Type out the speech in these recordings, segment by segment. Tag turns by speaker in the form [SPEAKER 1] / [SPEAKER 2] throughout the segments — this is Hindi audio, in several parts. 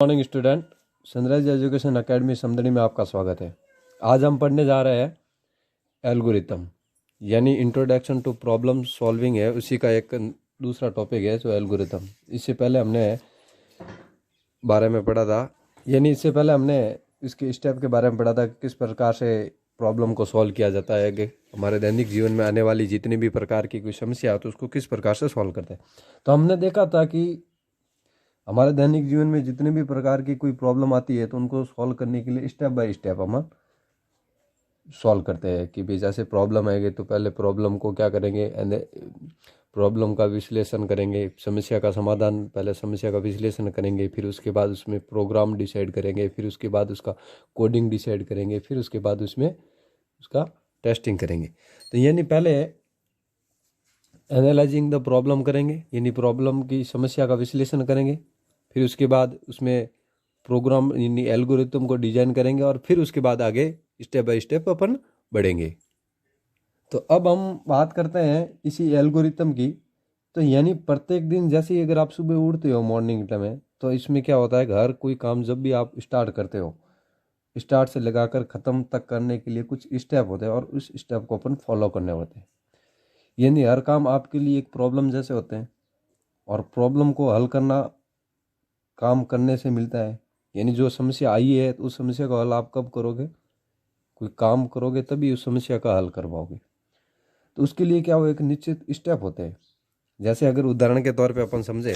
[SPEAKER 1] Morning student, sunrise education academy Samdari में आपका स्वागत है। आज हम पढ़ने जा रहे हैं एल्गोरिथम, यानी इंट्रोडक्शन टू प्रॉब्लम सॉल्विंग है, उसी का एक दूसरा टॉपिक है जो एल्गोरिथम। इससे पहले हमने बारे में पढ़ा था, यानी इससे पहले हमने इसके स्टेप के बारे में पढ़ा था कि किस प्रकार से प्रॉब्लम को सॉल्व किया जाता है, कि हमारे दैनिक जीवन में आने वाली जितनी भी प्रकार की कोई समस्या है तो उसको किस प्रकार से सॉल्व करते हैं। तो हमने देखा था कि हमारे दैनिक जीवन में जितने भी प्रकार की कोई प्रॉब्लम आती है तो उनको सॉल्व करने के लिए स्टेप बाय स्टेप हम सॉल्व करते हैं। कि भाई जैसे प्रॉब्लम आएगी तो पहले प्रॉब्लम को क्या करेंगे, प्रॉब्लम का विश्लेषण करेंगे, समस्या का समाधान, पहले समस्या का विश्लेषण करेंगे, फिर उसके बाद उसमें प्रोग्राम डिसाइड करेंगे, फिर उसके बाद उसका कोडिंग डिसाइड करेंगे, फिर उसके बाद उसमें उसका टेस्टिंग करेंगे। तो यानी पहले एनालाइजिंग द प्रॉब्लम करेंगे, यानी प्रॉब्लम की समस्या का विश्लेषण करेंगे, फिर उसके बाद उसमें प्रोग्राम यानी एल्गोरिथम को डिजाइन करेंगे, और फिर उसके बाद आगे स्टेप बाय स्टेप अपन बढ़ेंगे। तो अब हम बात करते हैं इसी एल्गोरिथम की। तो यानी प्रत्येक दिन जैसे ही अगर आप सुबह उठते हो मॉर्निंग टाइम में, तो इसमें क्या होता है, हर कोई काम जब भी आप स्टार्ट करते हो, स्टार्ट से लगाकर ख़त्म तक करने के लिए कुछ स्टेप होते हैं और उस स्टेप को अपन फॉलो करने होते हैं। यानी हर काम आपके लिए एक प्रॉब्लम जैसे होते हैं, और प्रॉब्लम को हल करना काम करने से मिलता है। यानी जो समस्या आई है तो उस समस्या का हल आप कब करोगे, कोई काम करोगे तभी उस समस्या का हल कर पाओगे। तो उसके लिए क्या हो, एक निश्चित स्टेप होते हैं। जैसे अगर उदाहरण के तौर पे अपन समझे,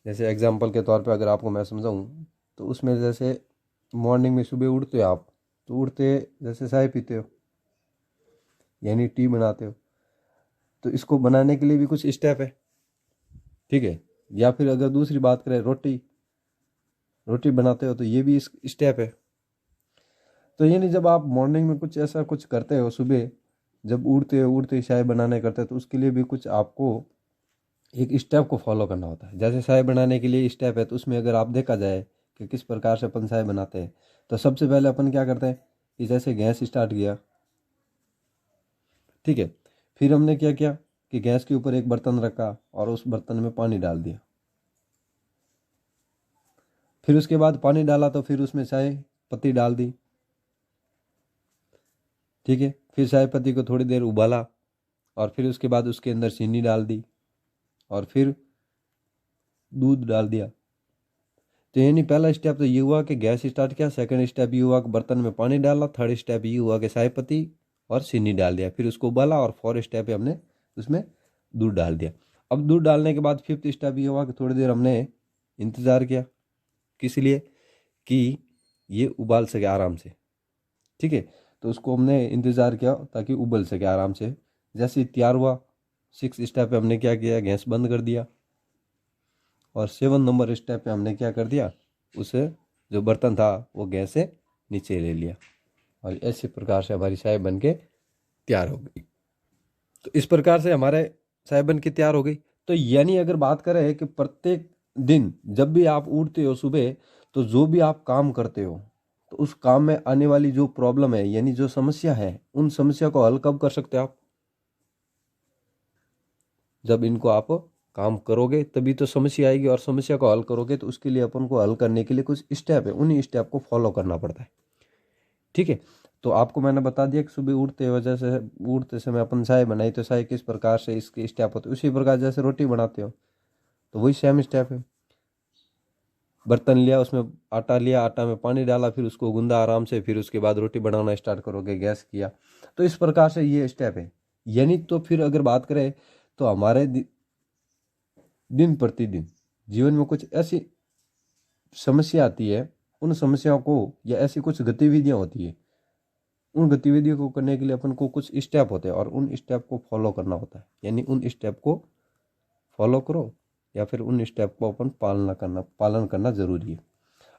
[SPEAKER 1] जैसे एग्जाम्पल के तौर पे अगर आपको मैं समझाऊँ, तो उसमें जैसे मॉर्निंग में सुबह उठते हो आप, तो उठते जैसे चाय पीते हो यानी टी बनाते हो, तो इसको बनाने के लिए भी कुछ स्टेप है, ठीक है। या फिर अगर दूसरी बात करें, रोटी बनाते हो तो ये भी स्टेप है। तो यानी जब आप मॉर्निंग में कुछ ऐसा कुछ करते हो, सुबह जब उड़ते चाय बनाने करते हो, तो उसके लिए भी कुछ आपको एक स्टेप को फॉलो करना होता है। जैसे चाय बनाने के लिए स्टेप है, तो उसमें अगर आप देखा जाए कि किस प्रकार से अपन चाय बनाते हैं, तो सबसे पहले अपन क्या करते हैं कि जैसे गैस स्टार्ट किया, ठीक है, फिर हमने क्या किया कि गैस के ऊपर एक बर्तन रखा और उस बर्तन में पानी डाल दिया, फिर उसके बाद पानी डाला तो फिर उसमें चाय पत्ती डाल दी, ठीक है, फिर चाय पत्ती को थोड़ी देर उबाला और फिर उसके बाद उसके अंदर चीनी डाल दी और फिर दूध डाल दिया। तो यानी पहला स्टेप तो ये हुआ कि गैस स्टार्ट किया, सेकंड स्टेप ये हुआ कि बर्तन में पानी डाला, थर्ड स्टेप ये हुआ कि चाय पत्ती और चीनी डाल दिया, फिर उसको उबाला, और फोर्थ स्टेप हमने उसमें दूध डाल दिया। अब दूध डालने के बाद फिफ्थ स्टेप ये हुआ कि थोड़ी देर हमने इंतज़ार किया, किस लिए, कि ये उबाल सके आराम से, ठीक है। तो उसको हमने इंतज़ार किया ताकि उबल सके आराम से। जैसे ही तैयार हुआ, सिक्स स्टेप पे हमने क्या किया, गैस बंद कर दिया, और 7 नंबर स्टेप पे हमने क्या कर दिया, उसे जो बर्तन था वो गैस से नीचे ले लिया, और ऐसे प्रकार से हमारी चाय बन के तैयार हो गई। तो इस प्रकार से हमारे चाय बन के तैयार हो गई। तो यानी अगर बात करें कि प्रत्येक दिन जब भी आप उठते हो सुबह, तो जो भी आप काम करते हो, तो उस काम में आने वाली जो प्रॉब्लम है यानी जो समस्या है, उन समस्या को हल कब कर सकते हो आप, जब इनको आप काम करोगे तभी तो समस्या आएगी, और समस्या को हल करोगे तो उसके लिए अपन को हल करने के लिए कुछ स्टेप है, उन्हीं स्टेप को फॉलो करना पड़ता है, ठीक है। तो आपको मैंने बता दिया कि सुबह उठते वजह से उठते समय अपन चाय बनाई, तो चाय किस प्रकार से इसके स्टेप होते हैं, उसी प्रकार जैसे रोटी बनाते हो तो वही सेम स्टेप है। बर्तन लिया, उसमें आटा लिया, आटा में पानी डाला, फिर उसको गूंदा आराम से, फिर उसके बाद रोटी बनाना स्टार्ट करोगे, गैस किया। तो इस प्रकार से ये स्टेप है। यानी तो फिर अगर बात करें तो हमारे दिन प्रतिदिन जीवन में कुछ ऐसी समस्या आती है, उन समस्याओं को या ऐसी कुछ गतिविधियां होती है, उन गतिविधियों को करने के लिए अपन को कुछ स्टेप होते हैं और उन स्टेप को फॉलो करना होता है। यानी उन स्टेप को फॉलो करो या फिर उन स्टेप को अपन पालन करना जरूरी है।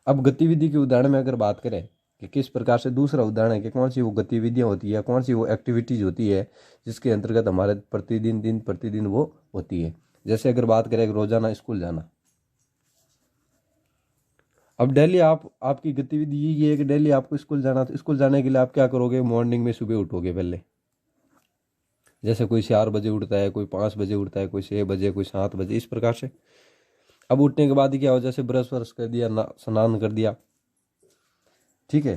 [SPEAKER 1] अब गतिविधि के उदाहरण में अगर बात करें कि किस प्रकार से, दूसरा उदाहरण है कि कौन सी वो गतिविधियां होती है, कौन सी वो एक्टिविटीज होती है जिसके अंतर्गत हमारे दिन प्रतिदिन वो होती है। जैसे अगर बात करें रोजाना स्कूल जाना, अब डेली आपकी गतिविधि ये है कि डेली आपको स्कूल जाना, तो स्कूल जाने के लिए आप क्या करोगे, मॉर्निंग में सुबह उठोगे पहले। जैसे कोई 4 बजे उठता है, कोई 5 बजे उठता है, कोई 6 बजे, कोई 7 बजे, इस प्रकार से। अब उठने के बाद ही क्या हो, जैसे ब्रश व्रश कर दिया, स्नान कर दिया, ठीक है,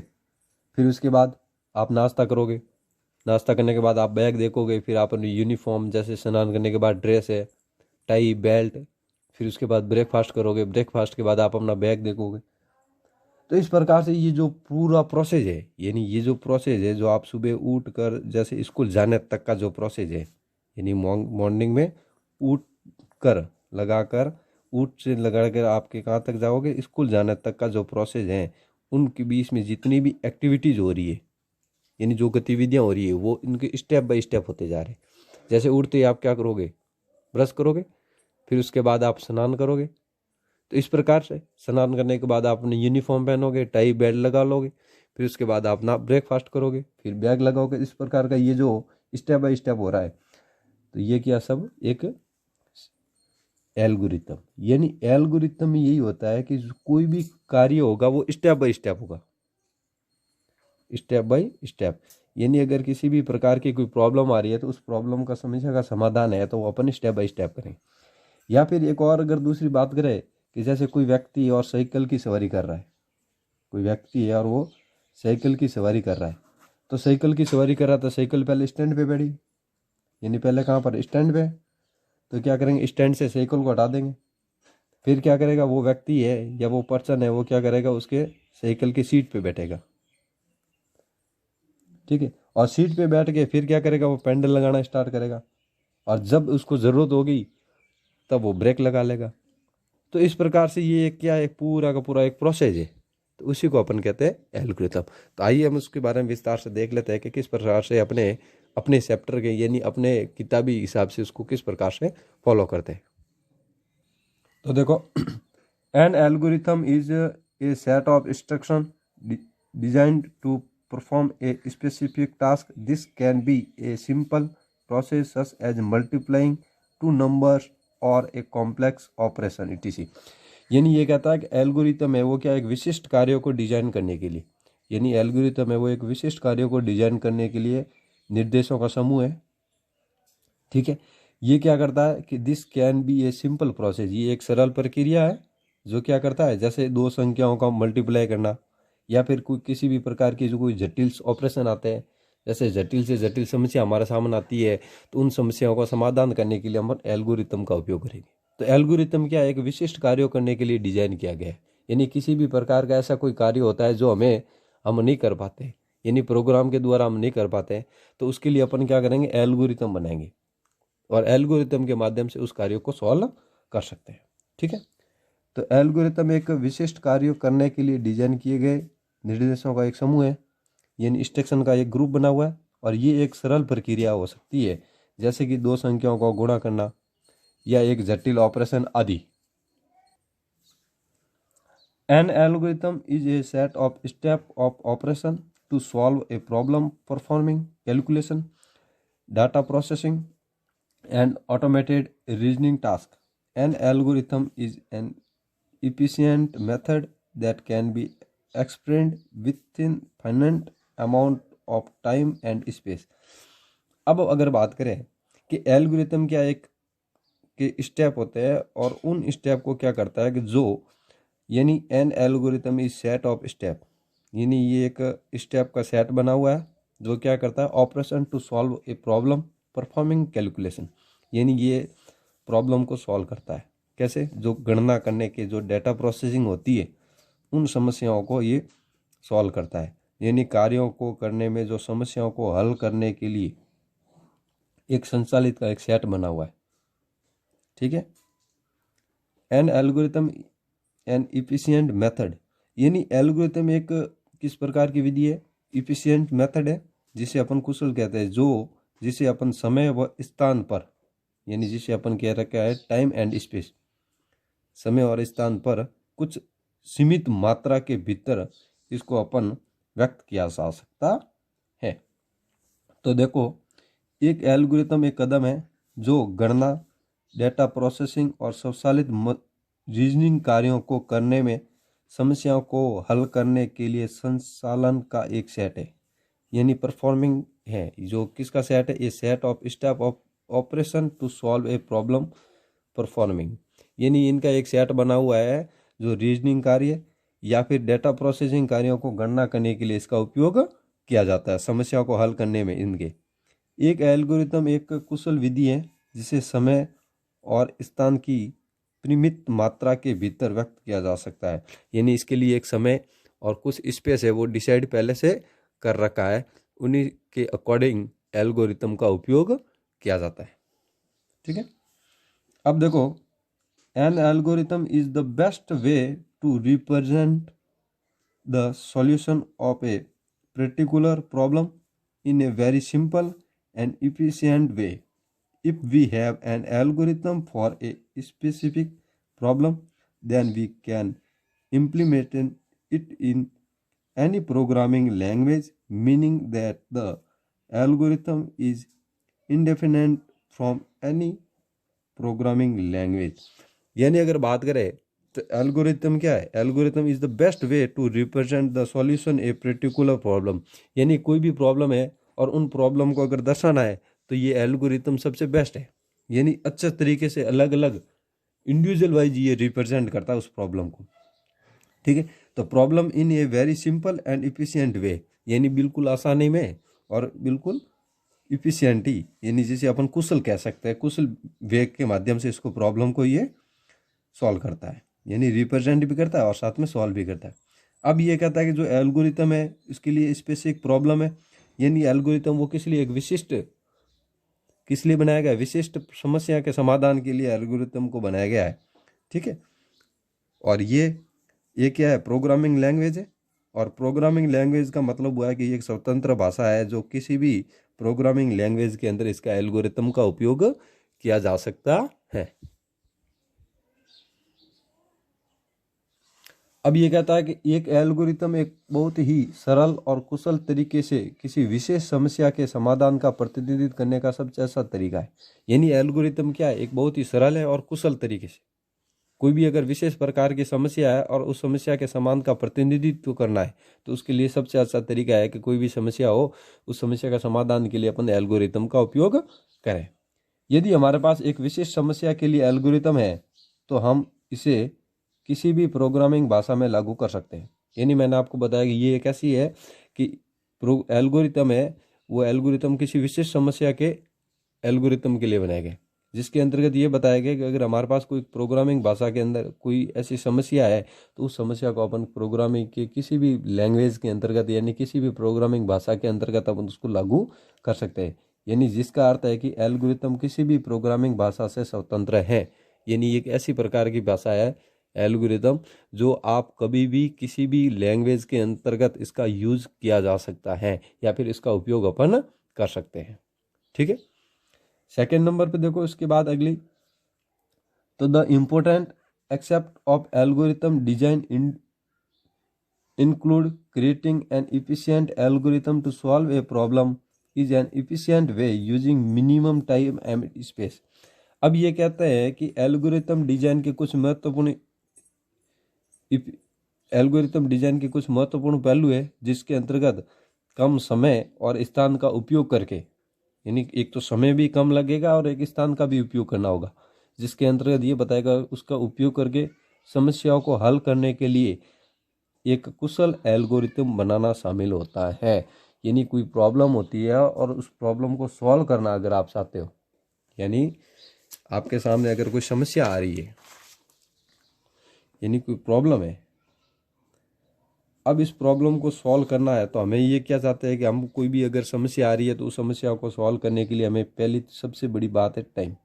[SPEAKER 1] फिर उसके बाद आप नाश्ता करोगे। नाश्ता करने के बाद आप बैग देखोगे, फिर आप अपनी यूनिफॉर्म, जैसे स्नान करने के बाद ड्रेस है, टाई बेल्ट, फिर उसके बाद ब्रेकफास्ट करोगे। ब्रेकफास्ट के बाद आप अपना बैग देखोगे। तो इस प्रकार से ये जो पूरा प्रोसेस है, यानी ये जो प्रोसेस है, जो आप सुबह उठ कर जैसे स्कूल जाने तक का जो प्रोसेस है, यानी मॉर्निंग में उठ कर लगा कर, उठ से लगा कर आपके कहाँ तक जाओगे, स्कूल जाने तक का जो प्रोसेस है, उनके बीच में जितनी भी एक्टिविटीज़ हो रही है, यानी जो गतिविधियाँ हो रही है, वो इनके स्टेप बाय स्टेप होते जा रहे हैं। जैसे उठते ही आप क्या करोगे, ब्रश करोगे, फिर उसके बाद आप स्नान करोगे। तो इस प्रकार से स्नान करने के बाद आप अपनी यूनिफॉर्म पहनोगे, टाई बेल्ट लगा लोगे, फिर उसके बाद आप ना ब्रेकफास्ट करोगे, फिर बैग लगाओगे। इस प्रकार का ये जो स्टेप बाय स्टेप हो रहा है, तो ये क्या सब एक एल्गोरिथम, यानी एल्गोरिथम में यही होता है कि कोई भी कार्य होगा वो स्टेप बाय स्टेप होगा, स्टेप बाय स्टेप। यानी अगर किसी भी प्रकार की कोई प्रॉब्लम आ रही है, तो उस प्रॉब्लम का समस्या का समाधान है, तो वो अपन स्टेप बाय स्टेप करें। या फिर एक और अगर दूसरी बात करें कि जैसे कोई व्यक्ति और साइकिल की सवारी कर रहा है, कोई व्यक्ति है और वो साइकिल की सवारी कर रहा है, तो साइकिल की सवारी कर रहा था, साइकिल पहले स्टैंड पे बैठी, यानी पहले कहाँ पर, स्टैंड पे। तो क्या करेंगे, स्टैंड से साइकिल को हटा देंगे। फिर क्या करेगा, वो व्यक्ति है या वो पर्सन है, वो क्या करेगा, उसके साइकिल की सीट पे बैठेगा, ठीक है। और सीट पे बैठ के फिर क्या करेगा, वो पेडल लगाना स्टार्ट करेगा, और जब उसको ज़रूरत होगी तब वो ब्रेक लगा लेगा। तो इस प्रकार से ये क्या है, पूरा का पूरा एक प्रोसेस है। तो उसी को अपन कहते हैं एल्गोरिथम। तो आइए हम उसके बारे में विस्तार से देख लेते हैं कि किस प्रकार से अपने अपने चैप्टर के, यानी अपने किताबी हिसाब से उसको किस प्रकार से फॉलो करते हैं। तो देखो, an algorithm is a set of instruction designed to perform a specific task. This can be a simple process such as multiplying two numbers or a complex operation etc। यानी ये कहता है कि एल्गोरिथम है वो क्या, एक विशिष्ट कार्यों को डिजाइन करने के लिए, यानी एल्गोरिथम है वो एक विशिष्ट कार्यों को डिजाइन करने के लिए निर्देशों का समूह है, ठीक है। ये क्या करता है कि this can be a simple process, ये एक सरल प्रक्रिया है जो क्या करता है, जैसे दो संख्याओं का मल्टीप्लाई करना, या फिर कोई किसी भी प्रकार की जो कोई जटिल ऑपरेशन आते हैं, जैसे जटिल से जटिल समस्या हमारे सामने आती है, तो उन समस्याओं का समाधान करने के लिए हम एल्गोरिथम का उपयोग करेंगे। तो एल्गोरिथम क्या है, एक विशिष्ट कार्य करने के लिए डिजाइन किया गया है। यानी किसी भी प्रकार का ऐसा कोई कार्य होता है जो हम नहीं कर पाते, यानी प्रोग्राम के द्वारा हम नहीं कर पाते, तो उसके लिए अपन क्या करेंगे, एल्गोरिथम बनाएंगे, और एल्गोरिथम के माध्यम से उस कार्य को सॉल्व कर सकते हैं, ठीक है। तो एल्गोरिथम एक विशिष्ट कार्य करने के लिए डिजाइन किए गए निर्देशों का एक समूह है, यानी इंस्ट्रक्शन का एक ग्रुप बना हुआ है। और ये एक सरल प्रक्रिया हो सकती है, जैसे कि दो संख्याओं को गुणा करना या एक जटिल ऑपरेशन आदि। An algorithm is a set of step of operation to solve a problem performing calculation, data processing and automated reasoning task. An algorithm is an efficient method that can be explained within finite amount of time and space. अब अगर बात करें कि एल्गोरिथम क्या एक के स्टेप होते हैं, और उन स्टेप को क्या करता है कि जो, यानी N algorithm is set of step, यानी ये एक स्टेप का सेट बना हुआ है जो क्या करता है, operation to solve a problem performing calculation, यानी ये प्रॉब्लम को सॉल्व करता है। कैसे, जो गणना करने के जो डेटा प्रोसेसिंग होती है, उन समस्याओं को ये सॉल्व करता है। यानी कार्यों को करने में जो समस्याओं को हल करने के लिए एक संचालित का एक सेट बना हुआ है, ठीक है। An algorithm an efficient method, यानी एल्गोरिथम एक किस प्रकार की विधि है, इफिशिएंट मेथड है, जिसे अपन कुशल कहते हैं, जो जिसे अपन समय व स्थान पर, यानी जिसे अपन कह रखा है टाइम एंड स्पेस, समय और स्थान पर कुछ सीमित मात्रा के भीतर इसको अपन व्यक्त किया जा सकता है। तो देखो, एक एल्गोरिथम एक कदम है जो गणना, डेटा प्रोसेसिंग और स्वचालित रीजनिंग कार्यों को करने में समस्याओं को हल करने के लिए संचालन का एक सेट है, यानी परफॉर्मिंग है। जो किसका सेट है, ये set of step of operation to solve a problem performing, यानी इनका एक सेट बना हुआ है जो रीजनिंग कार्य या फिर डेटा प्रोसेसिंग कार्यों को गणना करने के लिए इसका उपयोग किया जाता है, समस्याओं को हल करने में इनके। एक एल्गोरिथम एक कुशल विधि है जिसे समय और स्थान की परिमित मात्रा के भीतर व्यक्त किया जा सकता है। यानी इसके लिए एक समय और कुछ स्पेस है वो डिसाइड पहले से कर रखा है, उन्हीं के अकॉर्डिंग एल्गोरिथम का उपयोग किया जाता है। ठीक है, अब देखो, an algorithm is the best way to represent the solution of a particular problem in a very simple and efficient way. If we have an algorithm for a specific problem, then we can implement it in any programming language, meaning that the algorithm is independent from any programming language. यानी अगर बात करें तो एल्गोरिथम क्या है? Algorithm is the best way to represent the solution a particular problem. यानी कोई भी प्रॉब्लम है और उन प्रॉब्लम को अगर दर्शाना है तो ये एल्गोरिथम सबसे बेस्ट है। यानी अच्छे तरीके से अलग अलग इंडिविजुअल वाइज ये रिप्रेजेंट करता है उस प्रॉब्लम को। ठीक है, तो problem in a very simple and efficient way, यानी बिल्कुल आसानी में और बिल्कुल इफिशियंटी, यानी जिसे अपन कुशल कह सकते हैं, कुशल वे के माध्यम से इसको प्रॉब्लम को ये सॉल्व करता है, यानी रिप्रेजेंट भी करता है और साथ में सॉल्व भी करता है। अब ये कहता है कि जो एल्गोरिथम है इसके लिए स्पेसिफिक प्रॉब्लम है, यानी एल्गोरिथम वो किस लिए, एक विशिष्ट, किस लिए बनाया गया है? विशिष्ट समस्या के समाधान के लिए एल्गोरिथम को बनाया गया है। ठीक है, और ये क्या है? प्रोग्रामिंग लैंग्वेज है। और प्रोग्रामिंग लैंग्वेज का मतलब हुआ है कि ये एक स्वतंत्र भाषा है जो किसी भी प्रोग्रामिंग लैंग्वेज के अंदर इसका एल्गोरिथम का उपयोग किया जा सकता है। अब ये कहता है कि एक एल्गोरिथम एक बहुत ही सरल और कुशल तरीके से किसी विशेष समस्या के समाधान का प्रतिनिधित्व करने का सबसे अच्छा तरीका है। यानी एल्गोरिथम क्या है? एक बहुत ही सरल है और कुशल तरीके से कोई भी अगर विशेष प्रकार की समस्या है और उस समस्या के समाधान का प्रतिनिधित्व करना है तो उसके लिए सबसे अच्छा तरीका है कि कोई भी समस्या हो उस समस्या का समाधान के लिए अपन एल्गोरिथम का उपयोग करें। यदि हमारे पास एक विशेष समस्या के लिए एल्गोरिथम है तो हम इसे किसी भी प्रोग्रामिंग भाषा में लागू कर सकते हैं। यानी मैंने आपको बताया कि ये एक ऐसी है कि एल्गोरिथम है, वो एल्गोरिथम किसी विशेष समस्या के एल्गोरिथम के लिए बनाया गया, जिसके अंतर्गत ये बताया गया कि अगर हमारे पास कोई प्रोग्रामिंग भाषा के अंदर कोई ऐसी समस्या है तो उस समस्या को अपन प्रोग्रामिंग के किसी भी लैंग्वेज के अंतर्गत यानी किसी भी प्रोग्रामिंग भाषा के अंतर्गत अपन उसको लागू कर सकते हैं। यानी जिसका अर्थ है कि एल्गोरिथम किसी भी प्रोग्रामिंग भाषा से स्वतंत्र है। यानी एक ऐसी प्रकार की भाषा है एल्गोरिथम जो आप कभी भी किसी भी लैंग्वेज के अंतर्गत इसका यूज किया जा सकता है या फिर इसका उपयोग अपन कर सकते हैं। ठीक है, सेकेंड नंबर पे देखो इसके बाद अगली, तो the important aspect of algorithm design include creating an efficient algorithm to solve a problem is an efficient way using minimum time and space. अब ये कहते हैं कि एल्गोरिथम डिजाइन के कुछ महत्वपूर्ण पहलू है जिसके अंतर्गत कम समय और स्थान का उपयोग करके, यानी एक तो समय भी कम लगेगा और एक स्थान का भी उपयोग करना होगा, जिसके अंतर्गत ये बताएगा उसका उपयोग करके समस्याओं को हल करने के लिए एक कुशल एल्गोरिथम बनाना शामिल होता है। यानी कोई प्रॉब्लम होती है और उस प्रॉब्लम को सॉल्व करना अगर आप चाहते हो, यानी आपके सामने अगर कोई समस्या आ रही है, यानी कोई प्रॉब्लम है, अब इस प्रॉब्लम को सॉल्व करना है तो हमें ये क्या चाहते हैं कि हम कोई भी अगर समस्या आ रही है तो उस समस्या को सॉल्व करने के लिए हमें पहली सबसे बड़ी बात है टाइम,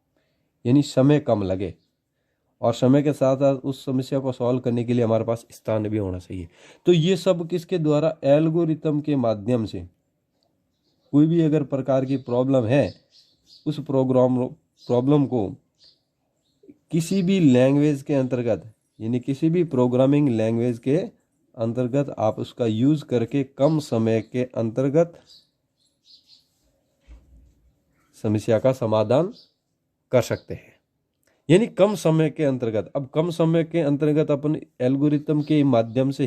[SPEAKER 1] यानी समय कम लगे, और समय के साथ साथ उस समस्या को सॉल्व करने के लिए हमारे पास स्थान भी होना चाहिए। तो ये सब किसके द्वारा? एल्गोरिथम के माध्यम से। कोई भी अगर प्रकार की प्रॉब्लम है उस प्रॉब्लम को किसी भी लैंग्वेज के अंतर्गत यानी किसी भी प्रोग्रामिंग लैंग्वेज के अंतर्गत आप उसका यूज करके कम समय के अंतर्गत समस्या का समाधान कर सकते हैं। यानी कम समय के अंतर्गत, अब कम समय के अंतर्गत अपन एल्गोरिथम के माध्यम से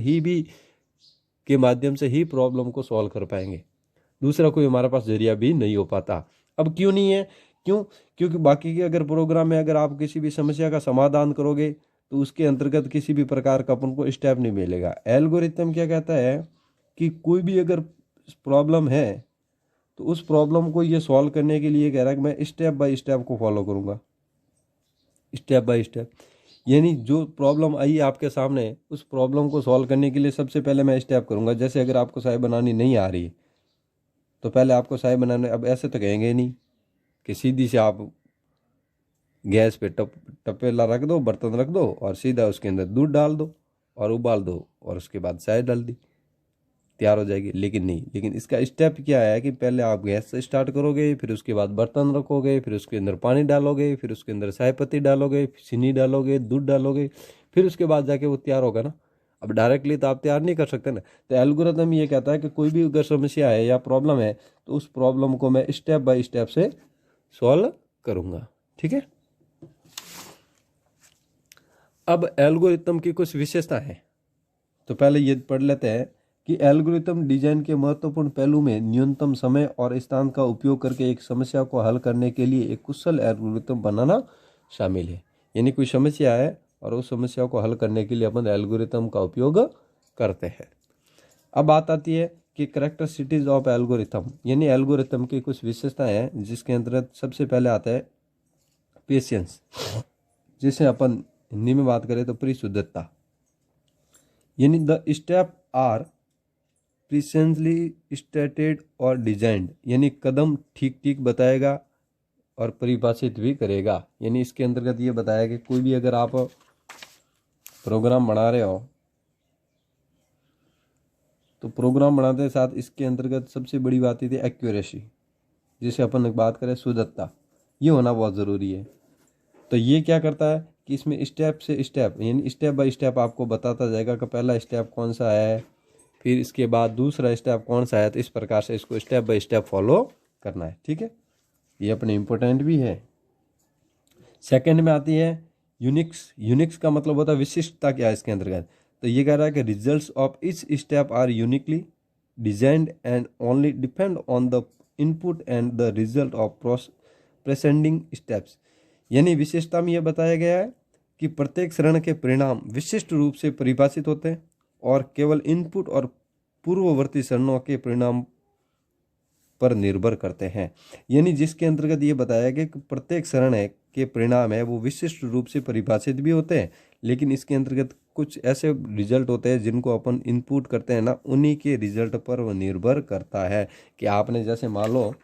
[SPEAKER 1] ही प्रॉब्लम को सॉल्व कर पाएंगे, दूसरा कोई हमारे पास जरिया भी नहीं हो पाता। अब क्यों नहीं है? क्यों? क्योंकि बाकी के अगर प्रोग्राम में अगर आप किसी भी समस्या का समाधान करोगे तो उसके अंतर्गत किसी भी प्रकार का अपन को स्टेप नहीं मिलेगा। एल्गोरिथम क्या कहता है कि कोई भी अगर प्रॉब्लम है तो उस प्रॉब्लम को ये सॉल्व करने के लिए कह रहा है कि मैं स्टेप बाय स्टेप को फॉलो करूँगा, स्टेप बाय स्टेप। यानी जो प्रॉब्लम आई आपके सामने, उस प्रॉब्लम को सॉल्व करने के लिए सबसे पहले मैं स्टेप करूँगा। जैसे अगर आपको चाय बनानी नहीं आ रही तो पहले आपको चाय बनाने, अब ऐसे तो कहेंगे नहीं कि सीधी से आप गैस पे टपेला रख दो, बर्तन रख दो और सीधा उसके अंदर दूध डाल दो और उबाल दो और उसके बाद चाय डाल दी, तैयार हो जाएगी। लेकिन नहीं, लेकिन इसका स्टेप क्या है कि पहले आप गैस से स्टार्ट करोगे, फिर उसके बाद बर्तन रखोगे, फिर उसके अंदर पानी डालोगे, फिर उसके अंदर चाय पत्ती डालोगे, चीनी डालोगे, दूध डालोगे, फिर उसके बाद जाके वो तैयार होगा ना। अब डायरेक्टली तो आप तैयार नहीं कर सकते ना। तो एल्गोरिथम ये कहता है कि कोई भी अगर समस्या है या प्रॉब्लम है तो उस प्रॉब्लम को मैं स्टेप बाय स्टेप से सॉल्व करूँगा। ठीक है। अब एल्गोरिथम की कुछ विशेषता है, तो पहले ये पढ़ लेते हैं कि एल्गोरिथम डिजाइन के महत्वपूर्ण पहलू में न्यूनतम समय और स्थान का उपयोग करके एक समस्या को हल करने के लिए एक कुशल एल्गोरिथम बनाना शामिल है। यानी कोई समस्या है और उस समस्या को हल करने के लिए अपन एल्गोरिथम का उपयोग करते हैं। अब बात आती है कि कैरेक्टरिस्टिक्स ऑफ एल्गोरिथम, यानी एल्गोरिथम की कुछ विशेषताएं हैं, जिसके अंतर्गत सबसे पहले आता है पेशेंस, जिसे अपन हिंदी में बात करें तो परिशुद्धता। यानी द स्टेप आर प्रिसेंटली स्टेटेड और डिजाइंड, यानी कदम ठीक ठीक बताएगा और परिभाषित भी करेगा। यानी इसके अंतर्गत ये बताया कि कोई भी अगर आप प्रोग्राम बना रहे हो तो प्रोग्राम बनाते साथ इसके अंतर्गत सबसे बड़ी बात ये थी एक्यूरेसी, जिसे अपन बात करें शुद्धता, ये होना बहुत ज़रूरी है। तो ये क्या करता है कि इसमें स्टेप से स्टेप, यानी स्टेप बाय स्टेप आपको बताता जाएगा कि पहला स्टेप कौन सा है, फिर इसके बाद दूसरा स्टेप कौन सा है। तो इस प्रकार से इसको स्टेप बाय स्टेप फॉलो करना है। ठीक है, ये अपने इम्पोर्टेंट भी है। सेकंड में आती है यूनिक्स। यूनिक्स का मतलब होता है विशिष्टता क्या है इसके अंतर्गत। तो ये कह रहा है कि results of each step are uniquely designed and only depend on the input and the result of preceding steps. यानी विशेषता में यह बताया गया है कि प्रत्येक चरण के परिणाम विशिष्ट रूप से परिभाषित होते हैं और केवल इनपुट और पूर्ववर्ती चरणों के परिणाम पर निर्भर करते हैं। यानी जिसके अंतर्गत ये बताया गया कि प्रत्येक चरण के परिणाम है वो विशिष्ट रूप से परिभाषित भी होते हैं, लेकिन इसके अंतर्गत कुछ ऐसे रिजल्ट होते हैं जिनको अपन इनपुट करते हैं ना, उन्हीं के रिजल्ट पर वो निर्भर करता है कि आपने जैसे मान लो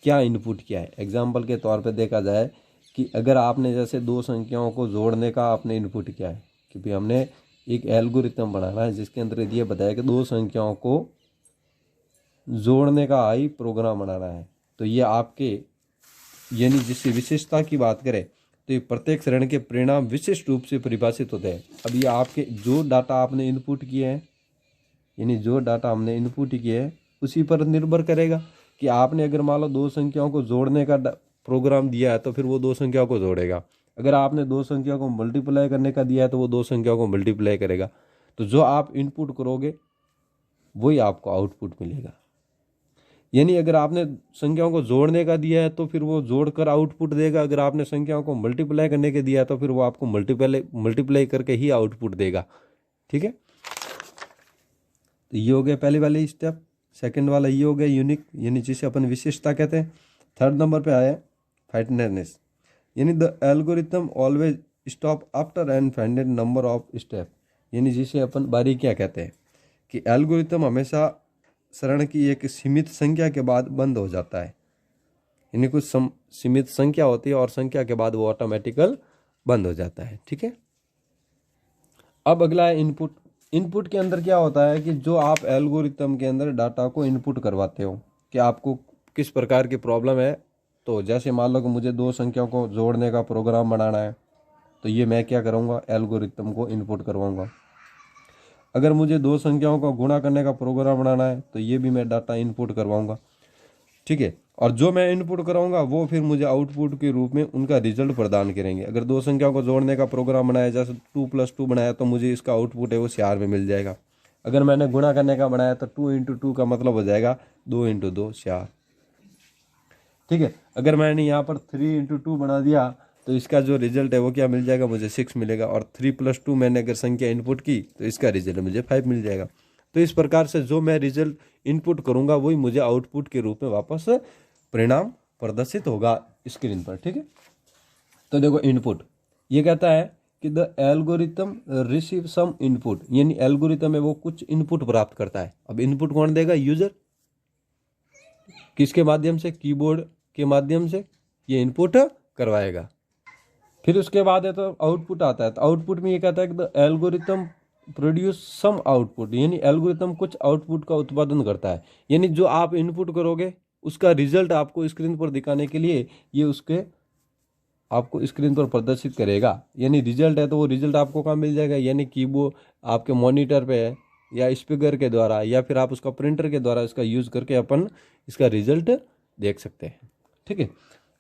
[SPEAKER 1] क्या इनपुट किया है। एग्जाम्पल के तौर पर देखा जाए कि अगर आपने जैसे दो संख्याओं को जोड़ने का आपने इनपुट किया है कि भाई हमने एक एल्गोरिथम बनाना है जिसके अंतर्गत ये बताया कि दो संख्याओं को जोड़ने का आई प्रोग्राम बनाना है, तो ये आपके यानी जिससे विशेषता की बात करें तो ये प्रत्येक चरण के परिणाम विशिष्ट रूप से परिभाषित होते हैं। अब ये आपके जो डाटा आपने इनपुट किए हैं, यानी जो डाटा हमने इनपुट किए हैं उसी पर निर्भर करेगा कि आपने अगर मान लो दो संख्याओं को जोड़ने का प्रोग्राम दिया है तो फिर वो दो संख्याओं को जोड़ेगा। अगर आपने दो संख्याओं को मल्टीप्लाई करने का दिया है तो वो दो संख्याओं को मल्टीप्लाई करेगा। तो जो आप इनपुट करोगे वही आपको आउटपुट मिलेगा। यानी अगर आपने संख्याओं को जोड़ने का दिया है तो फिर वो जोड़कर आउटपुट देगा, अगर आपने संख्याओं को मल्टीप्लाई करने के दिया है तो फिर वो आपको मल्टीप्लाई करके ही आउटपुट देगा। ठीक है, तो ये हो गया पहले वाले स्टेप। सेकंड वाला ये हो गया यूनिक, यानी जिसे अपन विशेषता कहते हैं। थर्ड नंबर पे आया फाइननेस, यानी the algorithm always stop after an finite number of step, यानी जिसे अपन बारीकियाँ कहते हैं कि एल्गोरिथम हमेशा चरण की एक सीमित संख्या के बाद बंद हो जाता है। यानी कुछ सीमित संख्या होती है और संख्या के बाद वो ऑटोमेटिकल बंद हो जाता है। ठीक है, अब अगला है इनपुट। इनपुट के अंदर क्या होता है कि जो आप एल्गोरिथम के अंदर डाटा को इनपुट करवाते हो कि आपको किस प्रकार की प्रॉब्लम है। तो जैसे मान लो कि मुझे दो संख्याओं को जोड़ने का प्रोग्राम बनाना है, तो ये मैं क्या करूँगा, एल्गोरिथम को इनपुट करवाऊँगा। अगर मुझे दो संख्याओं को गुणा करने का प्रोग्राम बनाना है तो ये भी मैं डाटा इनपुट करवाऊँगा। ठीक है, और जो मैं इनपुट कराऊंगा वो फिर मुझे आउटपुट के रूप में उनका रिजल्ट प्रदान करेंगे। अगर दो संख्याओं को जोड़ने का प्रोग्राम बनाया, जैसे 2+2 बनाया, तो मुझे इसका आउटपुट है वो 4 में मिल जाएगा। अगर मैंने गुणा करने का बनाया तो 2 × 2 का मतलब हो जाएगा 2 × 2 4। ठीक है। अगर मैंने यहाँ पर 3 × 2 बना दिया तो इसका जो रिजल्ट है वो क्या मिल जाएगा, मुझे 6 मिलेगा। और 3 + 2 मैंने अगर संख्या इनपुट की तो इसका रिजल्ट मुझे 5 मिल जाएगा। तो इस प्रकार से जो मैं रिजल्ट इनपुट करूँगा वही मुझे आउटपुट के रूप में वापस परिणाम प्रदर्शित होगा स्क्रीन पर। ठीक है। तो देखो इनपुट, ये कहता है कि the algorithm receive some input, यानी एल्गोरिथम है वो कुछ इनपुट प्राप्त करता है। अब इनपुट कौन देगा, यूजर। किसके माध्यम से, कीबोर्ड के माध्यम से ये इनपुट करवाएगा। फिर उसके बाद है तो आउटपुट आता है। तो आउटपुट में ये कहता है कि the algorithm produce some output, यानी एल्गोरिथम कुछ आउटपुट का उत्पादन करता है। यानी जो आप इनपुट करोगे उसका रिजल्ट आपको स्क्रीन पर दिखाने के लिए ये उसके आपको स्क्रीन पर प्रदर्शित करेगा। यानी रिजल्ट है तो वो रिजल्ट आपको कहाँ मिल जाएगा, यानी कीबोर्ड आपके मॉनिटर पे है या स्पीकर के द्वारा या फिर आप उसका प्रिंटर के द्वारा इसका यूज करके अपन इसका रिजल्ट देख सकते हैं। ठीक है।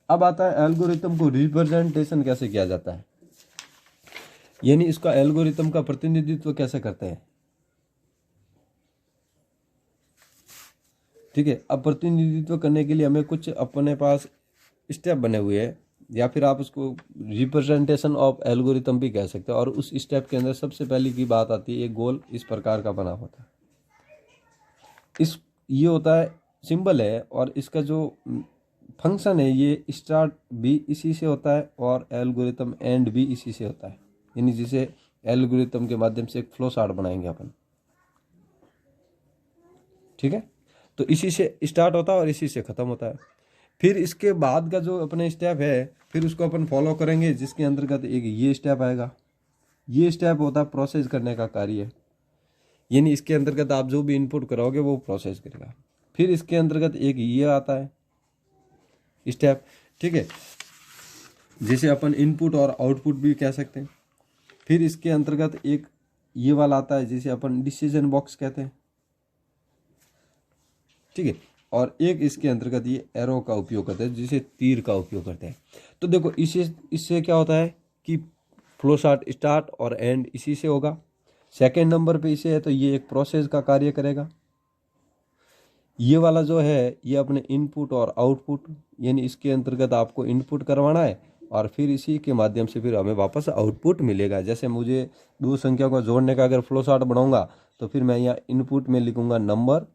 [SPEAKER 1] अब आता है एल्गोरिथम को रिप्रेजेंटेशन कैसे किया जाता है, यानी इसका एल्गोरिथम का प्रतिनिधित्व कैसे करते हैं। ठीक है। अब प्रतिनिधित्व करने के लिए हमें कुछ अपने पास स्टेप बने हुए हैं, या फिर आप उसको रिप्रेजेंटेशन ऑफ एल्गोरिथम भी कह सकते हो। और उस स्टेप के अंदर सबसे पहली की बात आती है, एक गोल इस प्रकार का बना होता है। ये होता है सिंबल है, और इसका जो फंक्शन है ये स्टार्ट भी इसी से होता है और एल्गोरिथम एंड भी इसी से होता है। यानी जिसे एल्गोरिथम के माध्यम से एक फ्लो चार्ट बनाएंगे अपन। ठीक है। तो इसी से स्टार्ट होता है और इसी से खत्म होता है। फिर इसके बाद का जो अपने स्टेप है फिर उसको अपन फॉलो करेंगे, जिसके अंतर्गत एक ये स्टेप आएगा। ये स्टेप होता है प्रोसेस करने का कार्य, यानी इसके अंतर्गत आप जो भी इनपुट कराओगे वो प्रोसेस करेगा। फिर इसके अंतर्गत एक ये आता है स्टेप। ठीक है, जिसे अपन इनपुट और आउटपुट भी कह सकते हैं। फिर इसके अंतर्गत एक ये वाला आता है जिसे अपन डिसीजन बॉक्स कहते हैं। ठीक है। और एक इसके अंतर्गत ये एरो का उपयोग करते हैं, जिसे तीर का उपयोग करते हैं। तो देखो इससे क्या होता है कि फ्लो चार्ट स्टार्ट और एंड इसी से होगा। सेकेंड नंबर पे इसे है तो ये एक प्रोसेस का कार्य करेगा। ये वाला जो है ये अपने इनपुट और आउटपुट, यानी इसके अंतर्गत आपको इनपुट करवाना है और फिर इसी के माध्यम से फिर हमें वापस आउटपुट मिलेगा। जैसे मुझे दो संख्याओं को जोड़ने का अगर फ्लो चार्ट बनाऊंगा तो फिर मैं यहाँ इनपुट में लिखूंगा नंबर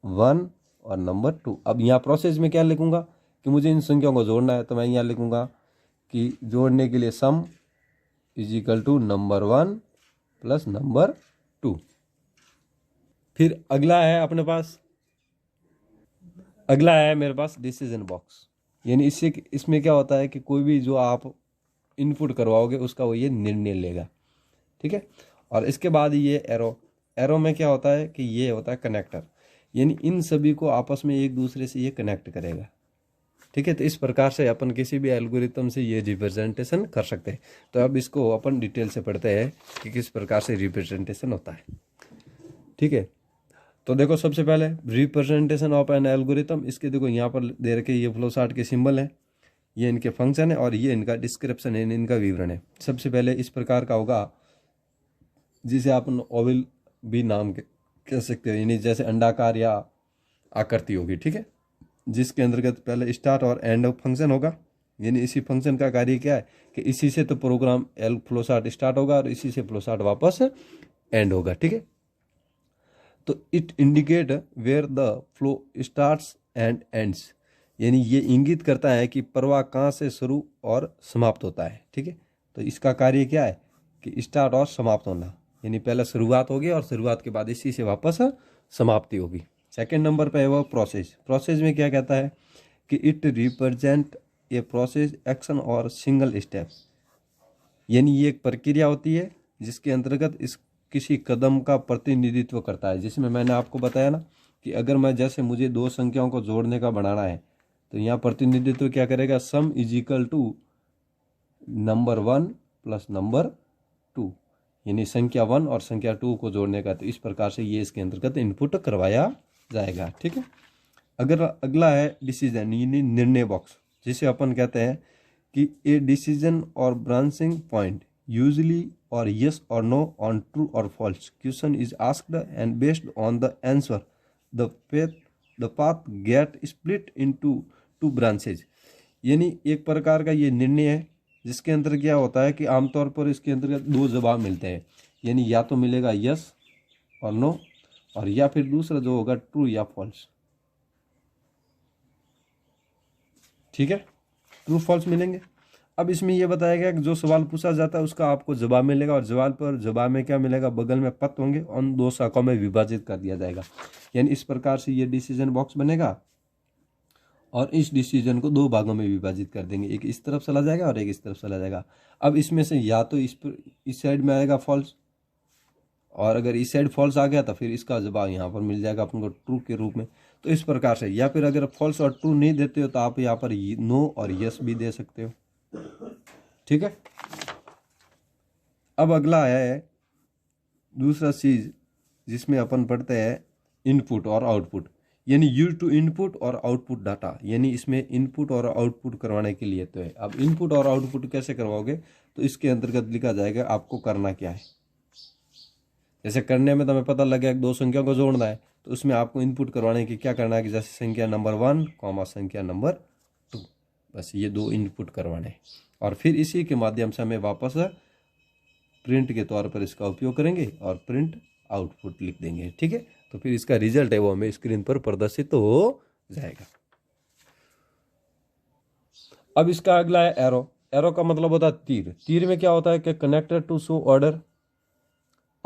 [SPEAKER 1] 1 और नंबर 2। अब यहाँ प्रोसेस में क्या लिखूंगा कि मुझे इन संख्याओं को जोड़ना है, तो मैं यहाँ लिखूंगा कि जोड़ने के लिए सम = नंबर 1 + नंबर 2। फिर अगला है मेरे पास डिसीजन बॉक्स। यानी इसमें क्या होता है कि कोई भी जो आप इनपुट करवाओगे उसका वो ये निर्णय लेगा। ठीक है। और इसके बाद ये एरो में क्या होता है कि ये होता है कनेक्टर, यानी इन सभी को आपस में एक दूसरे से ये कनेक्ट करेगा। ठीक है। तो इस प्रकार से अपन किसी भी एल्गोरिथम से ये रिप्रेजेंटेशन कर सकते हैं। तो अब इसको अपन डिटेल से पढ़ते हैं कि किस प्रकार से रिप्रेजेंटेशन होता है। ठीक है। तो देखो सबसे पहले रिप्रेजेंटेशन ऑफ एन एल्गोरिथम, इसके देखो यहाँ पर दे रखे ये फ्लो चार्ट के सिंबल है, ये इनके फंक्शन है और ये इनका डिस्क्रिप्शन है, इनका विवरण है। सबसे पहले इस प्रकार का होगा जिसे आप ओवल भी नाम कह सकते हो, यानी जैसे अंडाकार या आकृति होगी। ठीक है। जिसके अंतर्गत पहले स्टार्ट और एंड फंक्शन होगा, यानी इसी फंक्शन का कार्य क्या है कि इसी से तो प्रोग्राम फ्लो चार्ट स्टार्ट होगा और इसी से फ्लो चार्ट वापस एंड होगा। ठीक है। तो it indicate where the flow starts and ends, यानी ये इंगित करता है कि प्रवाह कहाँ से शुरू और समाप्त होता है। ठीक है। तो इसका कार्य क्या है कि स्टार्ट और समाप्त होना, यानी पहले शुरुआत होगी और शुरुआत के बाद इसी से वापस समाप्ति होगी। सेकंड नंबर पे है वो प्रोसेस में क्या कहता है कि it represent a process action और सिंगल स्टेप, यानी ये एक प्रक्रिया होती है जिसके अंतर्गत इस किसी कदम का प्रतिनिधित्व करता है। जिसमें मैंने आपको बताया ना कि अगर मैं जैसे मुझे दो संख्याओं को जोड़ने का बनाना है तो यहाँ प्रतिनिधित्व क्या करेगा, सम = नंबर 1 + नंबर 2, यानी संख्या 1 और संख्या 2 को जोड़ने का। तो इस प्रकार से ये इसके अंतर्गत इनपुट करवाया जाएगा। ठीक है। अगला है डिसीजन, यानी निर्णय बॉक्स, जिसे अपन कहते हैं कि ए डिसीजन और branching point usually or yes or no on true or false question is asked, and based on the answer the path get split into two branches, यानी एक प्रकार का ये निर्णय है जिसके अंदर क्या होता है कि आमतौर पर इसके अंदर दो जवाब मिलते हैं, यानी या तो मिलेगा यस और नो, और या फिर दूसरा जो होगा ट्रू या फॉल्स। ठीक है, ट्रू फॉल्स मिलेंगे। अब इसमें यह बताया गया कि जो सवाल पूछा जाता है उसका आपको जवाब मिलेगा, और जवाब में क्या मिलेगा, बगल में पद होंगे, उन दो शाखाओं में विभाजित कर दिया जाएगा। यानी इस प्रकार से ये डिसीजन बॉक्स बनेगा, और इस डिसीजन को दो भागों में विभाजित कर देंगे, एक इस तरफ चला जाएगा और एक इस तरफ चला जाएगा। अब इसमें से या तो इस साइड में आएगा फॉल्स, और अगर इस साइड फॉल्स आ गया तो फिर इसका जवाब यहाँ पर मिल जाएगा अपन को ट्रू के रूप में। तो इस प्रकार से, या फिर अगर फॉल्स और ट्रू नहीं देते हो तो आप यहाँ पर नो और यस भी दे सकते हो। ठीक है, अब अगला आया है दूसरा चीज जिसमें अपन पढ़ते हैं इनपुट और आउटपुट, यानी यूज टू इनपुट और आउटपुट डाटा, यानी इसमें इनपुट और आउटपुट करवाने के लिए तो है। अब इनपुट और आउटपुट कैसे करवाओगे, तो इसके अंतर्गत लिखा जाएगा आपको करना क्या है। जैसे करने में तुम्हें पता लग गया कि दो संख्याओं को जोड़ना है, तो उसमें आपको इनपुट करवाने की क्या करना है कि जैसे संख्या नंबर 1 कॉमा संख्या नंबर 2, बस ये दो इनपुट करवाने हैं, और फिर इसी के माध्यम से हमें वापस प्रिंट के तौर पर इसका उपयोग करेंगे और प्रिंट आउटपुट लिख देंगे। ठीक है, तो फिर इसका रिजल्ट है वो हमें स्क्रीन पर प्रदर्शित हो जाएगा। अब इसका अगला है एरो। एरो का मतलब होता है तीर। तीर में क्या होता है कि connected to show order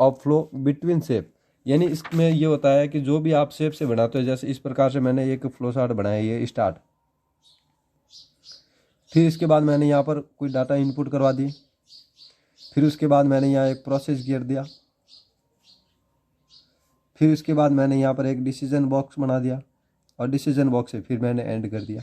[SPEAKER 1] of flow between shape, यानी इसमें ये होता है कि जो भी आप शेप से बनाते हो, जैसे इस प्रकार से मैंने एक फ्लो चार्ट बनाया, ये स्टार्ट, फिर इसके बाद मैंने यहाँ पर कोई डाटा इनपुट करवा दी, फिर उसके बाद मैंने यहाँ एक प्रोसेस गियर दिया, फिर उसके बाद मैंने यहाँ पर एक डिसीजन बॉक्स बना दिया, और डिसीजन बॉक्स से फिर मैंने एंड कर दिया।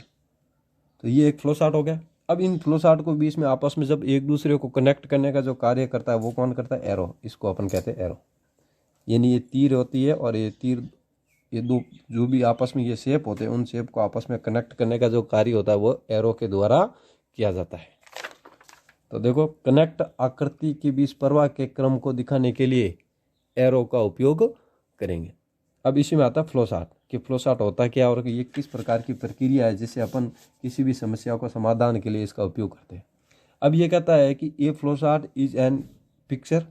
[SPEAKER 1] तो ये एक फ्लो चार्ट हो गया। अब इन फ्लो चार्ट को बीच में आपस में जब एक दूसरे को कनेक्ट करने का जो कार्य करता है वो कौन करता है, एरो। इसको अपन कहते हैं एरो, यानी ये तीर होती है, और ये तीर, ये दो जो भी आपस में ये शेप होते हैं उन शेप को आपस में कनेक्ट करने का जो कार्य होता है वो एरो के द्वारा किया जाता है। तो देखो, कनेक्ट आकृति के बीच प्रवाह के क्रम को दिखाने के लिए एरो का उपयोग करेंगे। अब इसी में आता है फ्लो चार्ट, कि फ्लो चार्ट होता क्या और ये किस प्रकार की प्रक्रिया है जिससे अपन किसी भी समस्या को समाधान के लिए इसका उपयोग करते हैं। अब ये कहता है कि ए flow chart is an picture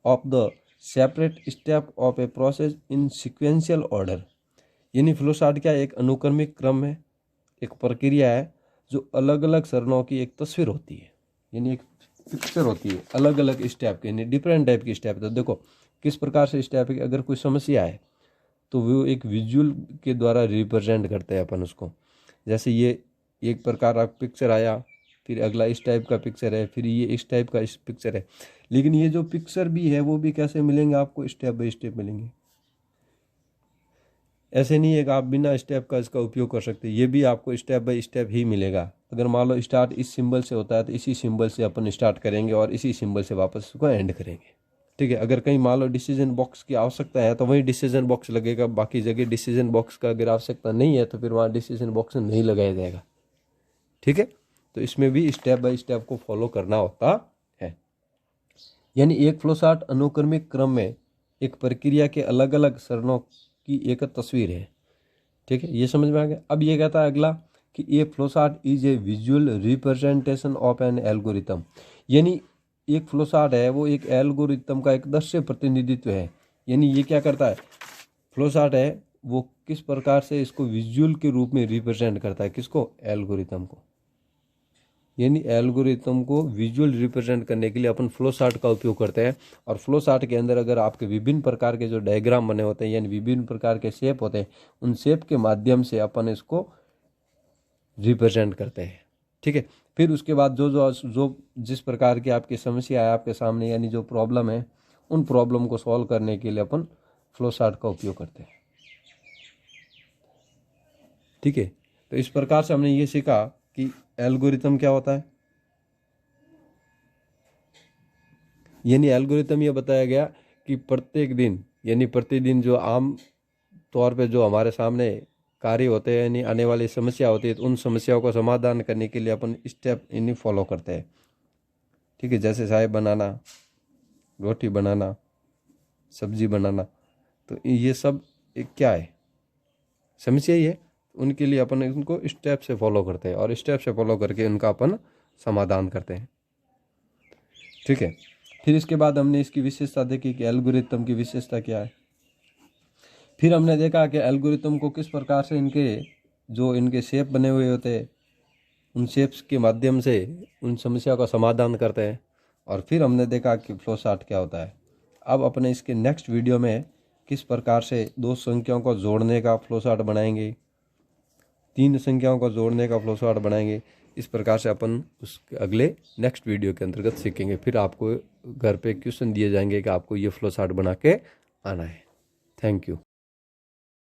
[SPEAKER 1] of the separate step of a process in sequential order, यानी फ्लो चार्ट क्या, एक अनुक्रमिक क्रम है, एक प्रक्रिया है जो अलग अलग चरणों की एक तस्वीर होती है, यानी एक पिक्चर होती है अलग अलग स्टेप की, यानी डिफरेंट टाइप की स्टेप। तो देखो किस प्रकार से स्टेप है, अगर कोई समस्या है तो वो एक विजुअल के द्वारा रिप्रेजेंट करते हैं अपन उसको। जैसे ये एक प्रकार का पिक्चर आया, फिर अगला इस टाइप का पिक्चर है, फिर ये इस टाइप का इस पिक्चर है। लेकिन ये जो पिक्चर भी है वो भी कैसे मिलेंगे आपको, स्टेप बाय स्टेप मिलेंगे। ऐसे नहीं है कि आप बिना स्टेप का इसका उपयोग कर सकते, ये भी आपको स्टेप बाय स्टेप ही मिलेगा। अगर मान लो स्टार्ट इस सिंबल से होता है तो इसी सिंबल से अपन स्टार्ट करेंगे और इसी सिंबल से वापस उसको एंड करेंगे। ठीक है, अगर कहीं मान लो डिसीजन बॉक्स की आवश्यकता है तो वहीं डिसीजन बॉक्स लगेगा, बाकी जगह डिसीजन बॉक्स का अगर आवश्यकता नहीं है तो फिर वहाँ डिसीजन बॉक्स नहीं लगाया जाएगा। ठीक है, तो इसमें भी स्टेप बाय स्टेप को फॉलो करना होता है। यानी एक फ्लो चार्ट अनुक्रमिक क्रम में एक प्रक्रिया के अलग अलग चरणों की एक तस्वीर है। ठीक है, ये समझ में आ गया। अब ये कहता है अगला कि ए flow chart is a visual representation of an algorithm, यानी एक फ्लो चार्ट है वो एक एल्गोरिथम का एक दृश्य प्रतिनिधित्व है। यानी ये क्या करता है, फ्लो चार्ट है वो किस प्रकार से इसको विजुअल के रूप में रिप्रेजेंट करता है, किसको, एल्गोरिथम को। यानी एल्गोरिथम को विजुअल रिप्रेजेंट करने के लिए अपन फ्लो चार्ट का उपयोग करते हैं। और फ्लो चार्ट के अंदर अगर आपके विभिन्न प्रकार के जो डायग्राम बने होते हैं, यानी विभिन्न प्रकार के शेप होते हैं, उन शेप के माध्यम से अपन इसको रिप्रेजेंट करते हैं। ठीक है, फिर उसके बाद जो जिस प्रकार की आपकी समस्या है आपके सामने, यानी जो प्रॉब्लम है, उन प्रॉब्लम को सॉल्व करने के लिए अपन फ्लो चार्ट का उपयोग करते हैं। ठीक है, तो इस प्रकार से हमने ये सीखा कि एल्गोरिथम क्या होता है। यानी एल्गोरिथम ये बताया गया कि प्रत्येक दिन, यानी प्रतिदिन जो आम तौर पे जो हमारे सामने कार्य होते हैं, यानी आने वाली समस्या होती है, तो उन समस्याओं को समाधान करने के लिए अपन स्टेप इन्हीं फॉलो करते हैं। ठीक है, जैसे चाय बनाना, रोटी बनाना, सब्जी बनाना, तो ये सब एक क्या है, समस्या ही है। उनके लिए अपन उनको स्टेप से फॉलो करते हैं और स्टेप से फॉलो करके उनका अपन समाधान करते हैं। ठीक है। फिर इसके बाद हमने इसकी विशेषता देखी कि एल्गोरिथम की विशेषता क्या है। फिर हमने देखा कि एल्गोरिथम को किस प्रकार से इनके शेप बने हुए होते हैं, उन शेप्स के माध्यम से उन समस्या का समाधान करते हैं। और फिर हमने देखा कि फ्लो चार्ट क्या होता है। अब अपने इसके नेक्स्ट वीडियो में किस प्रकार से 2 संख्याओं को जोड़ने का फ्लो चार्ट बनाएंगे, 3 संख्याओं को जोड़ने का फ्लो चार्ट बनाएंगे। इस प्रकार से अपन उस अगले नेक्स्ट वीडियो के अंतर्गत सीखेंगे। फिर आपको घर पे क्वेश्चन दिए जाएंगे कि आपको ये फ्लो चार्ट बना के आना है। Thank you.